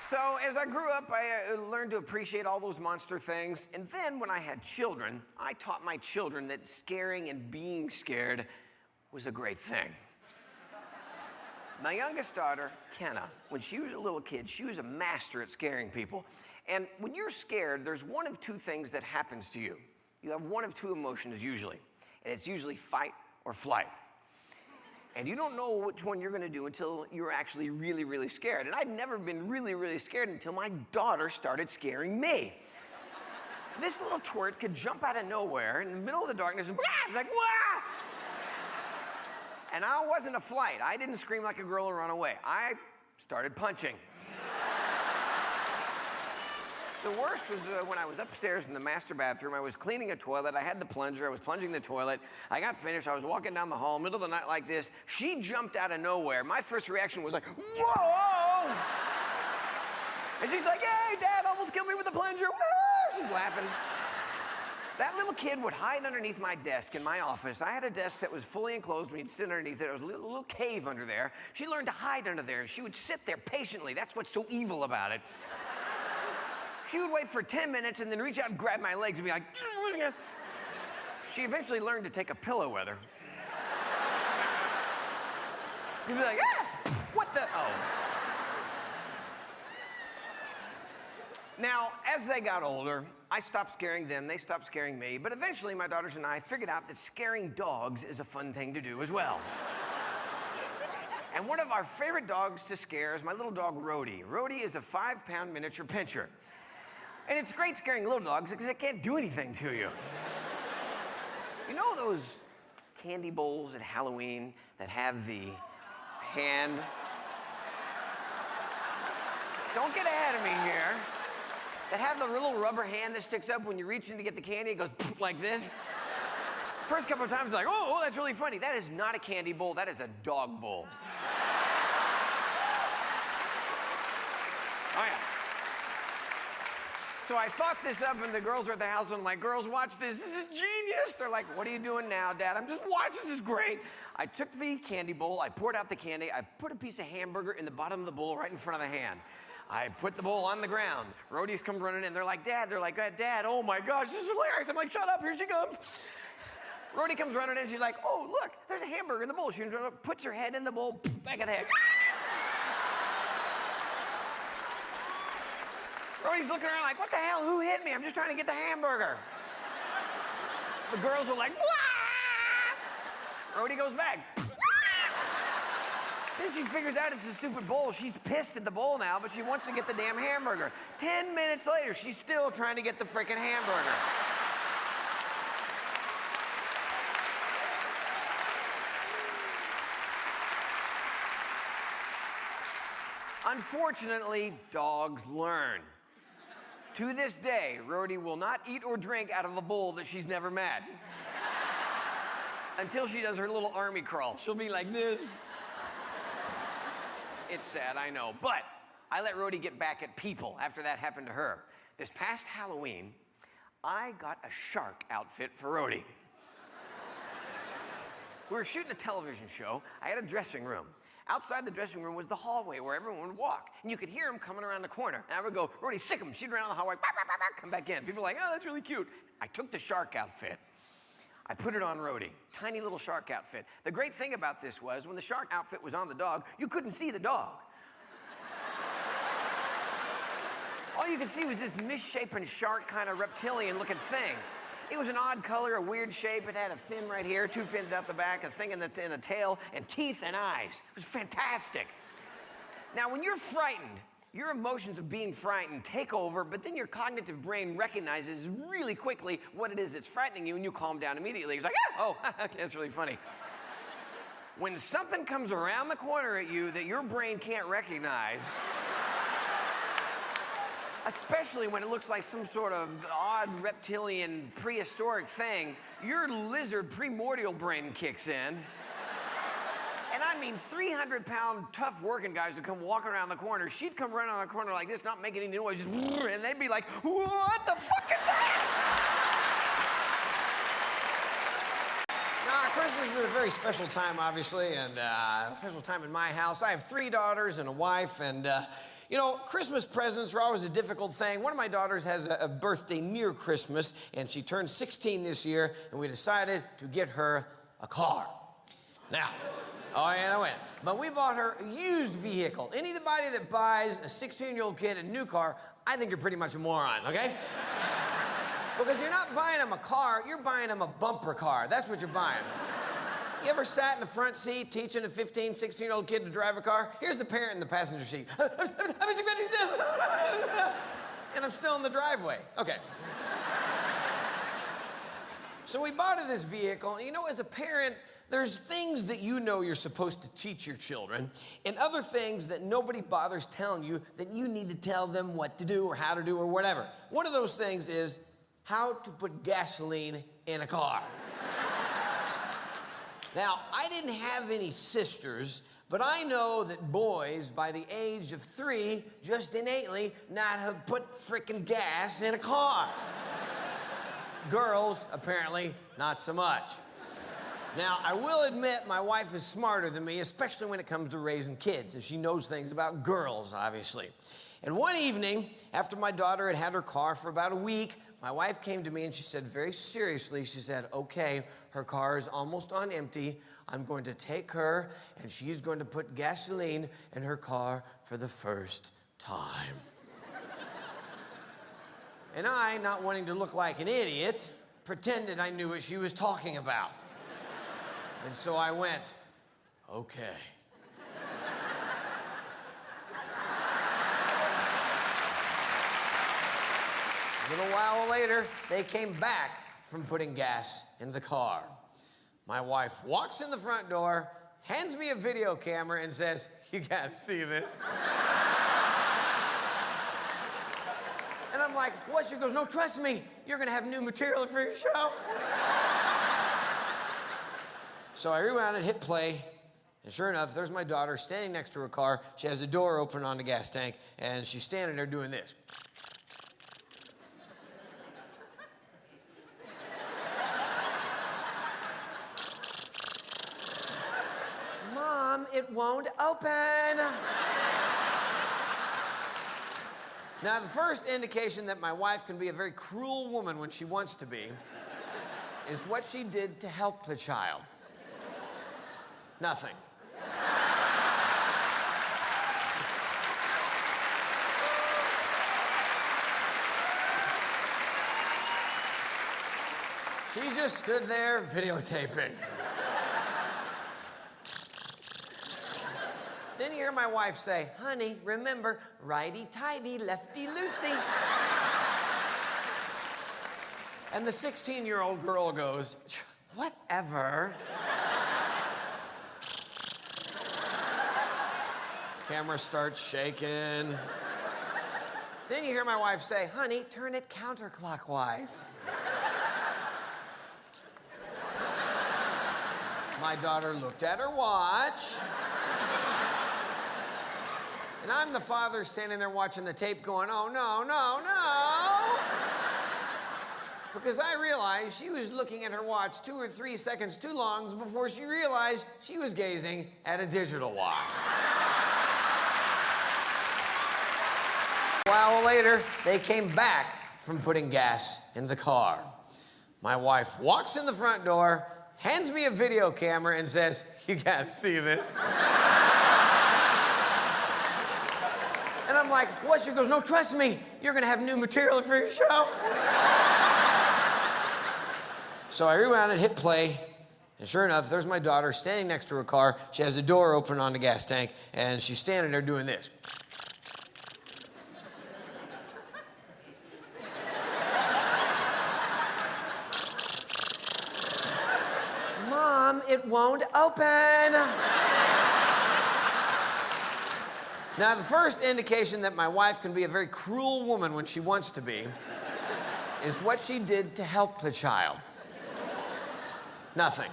So as I grew up, I learned to appreciate all those monster things. And then when I had children, I taught my children that scaring and being scared was a great thing. My youngest daughter, Kenna, when she was a little kid, she was a master at scaring people. And when you're scared, there's one of two things that happens to you. You have one of two emotions usually, and it's usually fight or flight. And you don't know which one you're gonna do until you're actually really, really scared. And I'd never been really, really scared until my daughter started scaring me. This little twerp could jump out of nowhere in the middle of the darkness and like, wah! And I wasn't a flight. I didn't scream like a girl and run away. I started punching. The worst was when I was upstairs in the master bathroom. I was cleaning a toilet. I had the plunger. I was plunging the toilet. I got finished. I was walking down the hall, middle of the night like this. She jumped out of nowhere. My first reaction was like, whoa! And she's like, hey, Dad almost killed me with the plunger. Woo! She's laughing. That little kid would hide underneath my desk in my office. I had a desk that was fully enclosed. We'd sit underneath it. There was a little cave under there. She learned to hide under there. She would sit there patiently. That's what's so evil about it. She would wait for 10 minutes and then reach out and grab my legs and be like, she eventually learned to take a pillow with her. She'd be like, ah, what the, oh. Now, as they got older, I stopped scaring them, they stopped scaring me, but eventually my daughters and I figured out that scaring dogs is a fun thing to do as well. And one of our favorite dogs to scare is my little dog, Rhodey. Rhodey is a 5-pound miniature pinscher. And it's great scaring little dogs because they can't do anything to you. You know those candy bowls at Halloween that have the hand? Don't get ahead of me here. That have the little rubber hand that sticks up when you reach in to get the candy, it goes like this. First couple of times, like, oh, that's really funny. That is not a candy bowl, that is a dog bowl. Oh, yeah. So I thought this up, and the girls were at the house, and I'm like, girls, watch this. This is genius. They're like, what are you doing now, Dad? I'm just watching. This is great. I took the candy bowl. I poured out the candy. I put a piece of hamburger in the bottom of the bowl right in front of the hand. I put the bowl on the ground. Rhodey's come running in. They're like, Dad. They're like, Dad, oh, my gosh, this is hilarious. I'm like, shut up. Here she comes. Rhodey comes running in. She's like, oh, look, there's a hamburger in the bowl. She puts her head in the bowl, back of the head. Rhodey's looking around like, what the hell? Who hit me? I'm just trying to get the hamburger. The girls are like, wah! Rhodey goes back. Then she figures out it's a stupid bowl. She's pissed at the bowl now, but she wants to get the damn hamburger. 10 minutes later, she's still trying to get the frickin' hamburger. Unfortunately, dogs learn. To this day, Rhodey will not eat or drink out of a bowl that she's never met. Until she does her little army crawl. She'll be like this. It's sad, I know. But I let Rhodey get back at people after that happened to her. This past Halloween, I got a shark outfit for Rhodey. We were shooting a television show. I had a dressing room. Outside the dressing room was the hallway where everyone would walk. And you could hear him coming around the corner. And I would go, Rhodey, sick him. She'd run around the hallway, bah, bah, bah, bah, come back in. People were like, oh, that's really cute. I took the shark outfit. I put it on Rhodey. Tiny little shark outfit. The great thing about this was when the shark outfit was on the dog, you couldn't see the dog. All you could see was this misshapen shark kind of reptilian looking thing. It was an odd color, a weird shape. It had a fin right here, 2 fins out the back, a thing in the tail, and teeth and eyes. It was fantastic. Now, when you're frightened, your emotions of being frightened take over, but then your cognitive brain recognizes really quickly what it is that's frightening you, and you calm down immediately. It's like, oh, okay, that's really funny. When something comes around the corner at you that your brain can't recognize, especially when it looks like some sort of odd reptilian prehistoric thing, your lizard primordial brain kicks in. And I mean 300-pound tough working guys would come walking around the corner. She'd come running around the corner like this, not making any noise, just, and they'd be like, what the fuck is that? Now, Christmas is a very special time, obviously, and a special time in my house. I have 3 daughters and a wife, and You know, Christmas presents are always a difficult thing. One of my daughters has a birthday near Christmas, and she turned 16 this year, and we decided to get her a car. Now, but we bought her a used vehicle. Anybody that buys a 16-year-old kid a new car, I think you're pretty much a moron, okay? Because you're not buying them a car, you're buying them a bumper car. That's what you're buying. You ever sat in the front seat teaching a 15, 16-year-old kid to drive a car? Here's the parent in the passenger seat. And I'm still in the driveway. Okay. So we bought her this vehicle, and you know, as a parent, there's things that you know you're supposed to teach your children, and other things that nobody bothers telling you that you need to tell them what to do or how to do or whatever. One of those things is how to put gasoline in a car. Now, I didn't have any sisters, but I know that boys by the age of 3 just innately know how to put frickin' gas in a car. Girls, apparently, not so much. Now, I will admit my wife is smarter than me, especially when it comes to raising kids, and she knows things about girls, obviously. And one evening, after my daughter had had her car for about a week, my wife came to me and she said very seriously, she said, okay, her car is almost on empty. I'm going to take her and she's going to put gasoline in her car for the first time. And I, not wanting to look like an idiot, pretended I knew what she was talking about. And so I went, okay. A little while later, they came back from putting gas in the car. My wife walks in the front door, hands me a video camera, and says, you gotta see this. And I'm like, what? She goes, no, trust me, you're gonna have new material for your show. So I rewound and hit play, and sure enough, there's my daughter standing next to her car. She has a door open on the gas tank, and she's standing there doing this. Mom, it won't open. Now, the first indication that my wife can be a very cruel woman when she wants to be is what she did to help the child. Nothing. She just stood there videotaping. Then you hear my wife say, honey, remember, righty-tighty, lefty-loosey. And the 16-year-old girl goes, whatever. Camera starts shaking. Then you hear my wife say, honey, turn it counterclockwise. My daughter looked at her watch. And I'm the father standing there watching the tape going, oh, no, no, no. Because I realized she was looking at her watch 2 or 3 seconds too long before she realized she was gazing at a digital watch. A while later, they came back from putting gas in the car. My wife walks in the front door, hands me a video camera, and says, you gotta see this. And I'm like, what? She goes, no, trust me, you're gonna have new material for your show. So I rewound and hit play, and sure enough, there's my daughter standing next to her car. She has a door open on the gas tank, and she's standing there doing this. Mom, it won't open. Now, the first indication that my wife can be a very cruel woman when she wants to be is what she did to help the child. Nothing.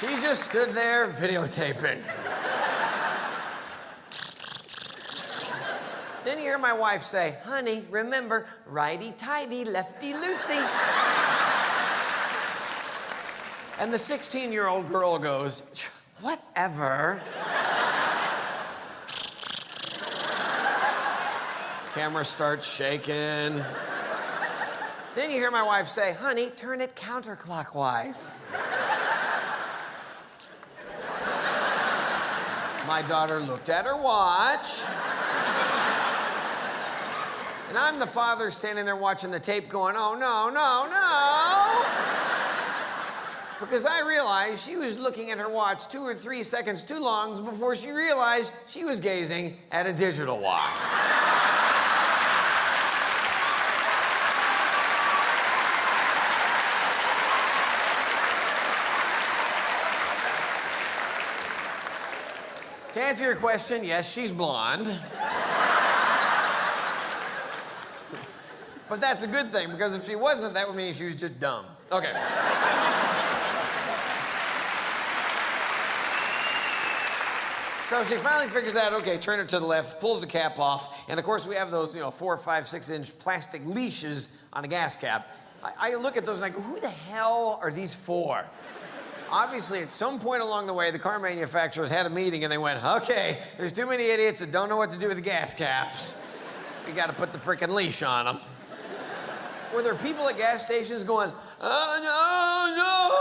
She just stood there videotaping. Then you hear my wife say, honey, remember, righty-tighty, lefty-loosey. And the 16-year-old girl goes, whatever. Camera starts shaking. Then you hear my wife say, honey, turn it counterclockwise. My daughter looked at her watch. And I'm the father standing there watching the tape going, oh, no, no, no. Because I realized she was looking at her watch 2 or 3 seconds too long before she realized she was gazing at a digital watch. To answer your question, yes, she's blonde. But that's a good thing, because if she wasn't, that would mean she was just dumb. Okay. So she finally figures out, okay, turn it to the left, pulls the cap off, and of course we have those, 4, 5, 6-inch plastic leashes on a gas cap. I look at those and I go, who the hell are these for? Obviously, at some point along the way, the car manufacturers had a meeting and they went, okay, there's too many idiots that don't know what to do with the gas caps. We gotta put the frickin' leash on them. Were there people at gas stations going, oh, no, no,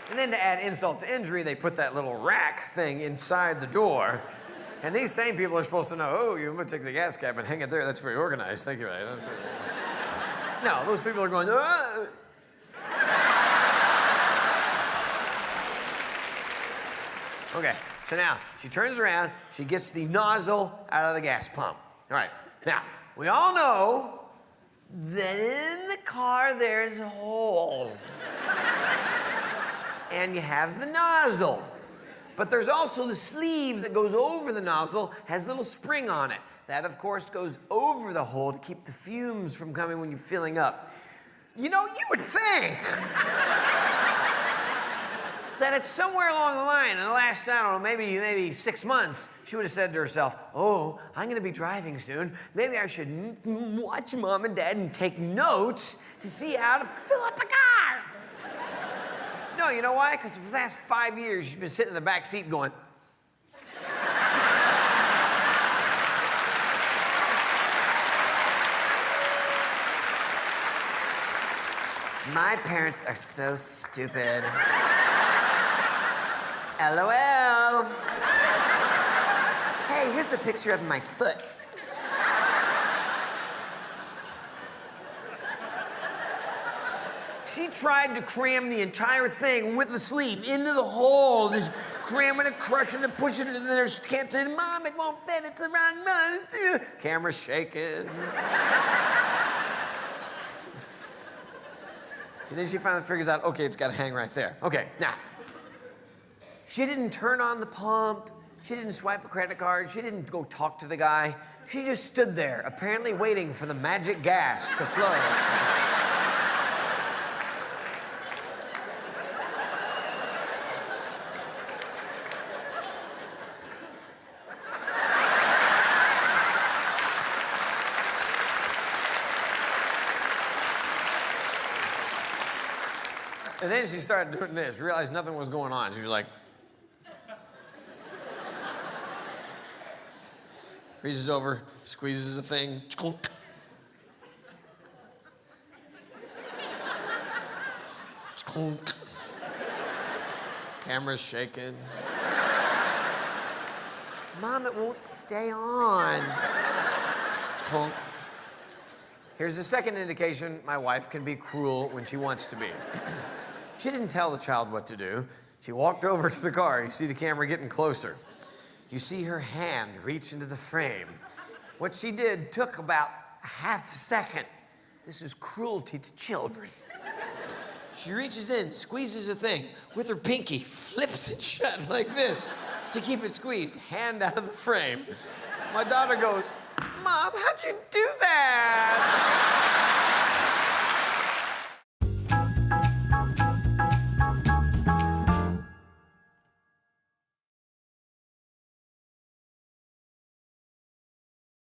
And then to add insult to injury, they put that little rack thing inside the door. And these same people are supposed to know, oh, you're gonna take the gas cap and hang it there. That's very organized. Thank you. No, those people are going, ah. Okay, so now she turns around, she gets the nozzle out of the gas pump. All right, now, we all know that in the car there's a hole. And you have the nozzle. But there's also the sleeve that goes over the nozzle, has a little spring on it. That, of course, goes over the hole to keep the fumes from coming when you're filling up. You would think that it's somewhere along the line, in the last, I don't know, maybe 6 months, she would have said to herself, oh, I'm gonna be driving soon. Maybe I should watch Mom and Dad and take notes to see how to fill up a car. No, you know why? Because for the last 5 years, she's been sitting in the back seat going, my parents are so stupid. LOL. Hey, here's the picture of my foot. She tried to cram the entire thing with the sleeve into the hole. Just cramming it, crushing it, pushing it, and then she can't say, Mom, it won't fit, it's the wrong one. Camera's shaking. And then she finally figures out, okay, it's gotta hang right there. Okay, now, she didn't turn on the pump, she didn't swipe a credit card, she didn't go talk to the guy. She just stood there, apparently waiting for the magic gas to flow. And then she started doing this, realized nothing was going on. She was like, reaches over, squeezes the thing. Camera's shaking. Mom, it won't stay on. Here's the second indication my wife can be cruel when she wants to be. She didn't tell the child what to do. She walked over to the car. You see the camera getting closer. You see her hand reach into the frame. What she did took about a half a second. This is cruelty to children. She reaches in, squeezes the thing with her pinky, flips it shut like this to keep it squeezed, hand out of the frame. My daughter goes, Mom, how'd you do that?